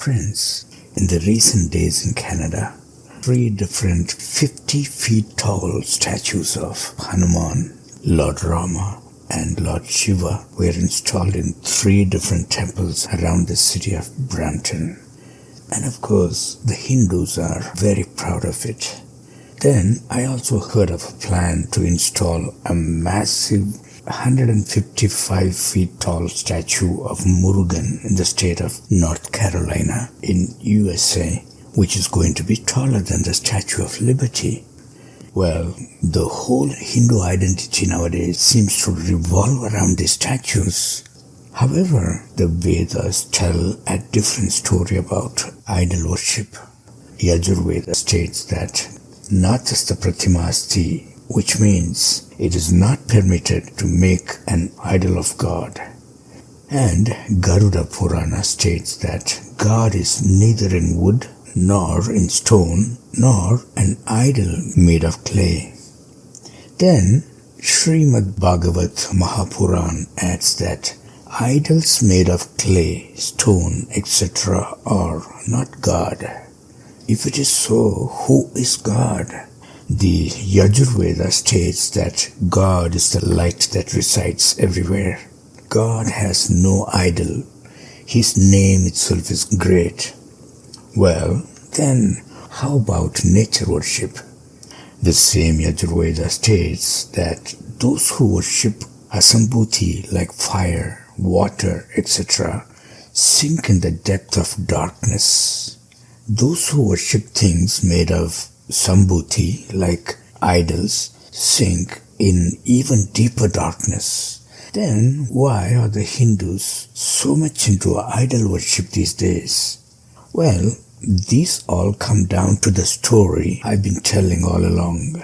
Friends, in the recent days in Canada, 3 different 50 feet tall statues of Hanuman, Lord Rama, and Lord Shiva were installed in 3 different temples around the city of Brampton. And of course, the Hindus are very proud of it. Then I also heard of a plan to install a massive 155 feet tall statue of Murugan in the state of North Carolina in USA, which is going to be taller than the Statue of Liberty. Well, the whole Hindu identity nowadays seems to revolve around these statues. However, the Vedas tell a different story about idol worship. Yajurveda states that not just the pratimasti, which means it is not permitted to make an idol of God. And Garuda Purana states that God is neither in wood, nor in stone, nor an idol made of clay. Then Srimad Bhagavat Mahapuran adds that idols made of clay, stone, etc. are not God. If it is so, who is God? The Yajurveda states that God is the light that resides everywhere. God has no idol. His name itself is great. Well, then how about nature worship? The same Yajurveda states that those who worship asambhuti like fire, water, etc. sink in the depth of darkness. Those who worship things made of sambhuti like idols sink in even deeper darkness. Then why are the Hindus so much into idol worship these days? Well, these all come down to the story I've been telling all along.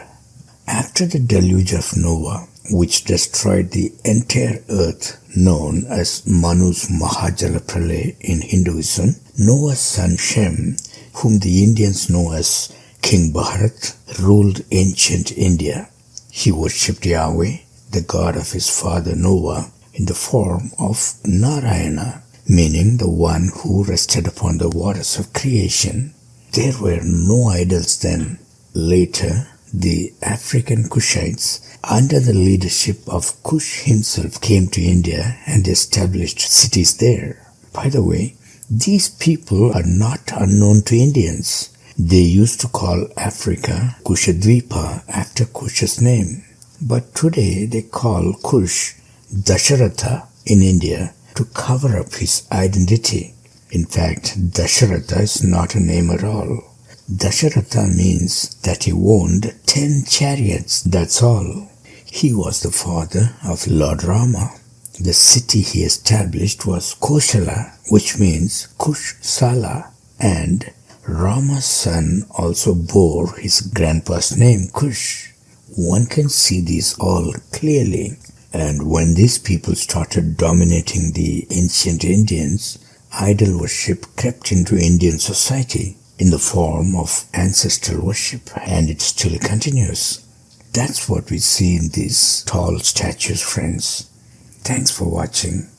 After the deluge of Noah, which destroyed the entire earth, known as Manu's Mahajala Pralay in Hinduism, Noah's son Shem, whom the Indians know as King Bharat, ruled ancient India. He worshipped Yahweh, the god of his father Noah, in the form of Narayana, meaning the one who rested upon the waters of creation. There were no idols then. Later, the African Kushites, under the leadership of Kush himself, came to India and established cities there. By the way, these people are not unknown to Indians. They used to call Africa Kushadvipa after Kush's name. But today they call Kush Dasharatha in India to cover up his identity. In fact, Dasharatha is not a name at all. Dasharatha means that he owned 10 chariots, that's all. He was the father of Lord Rama. The city he established was Koshala, which means Kush-sala, and Rama's son also bore his grandpa's name, Kush. One can see these all clearly. And when these people started dominating the ancient Indians, idol worship crept into Indian society in the form of ancestral worship, and it still continues. That's what we see in these tall statues, friends. Thanks for watching.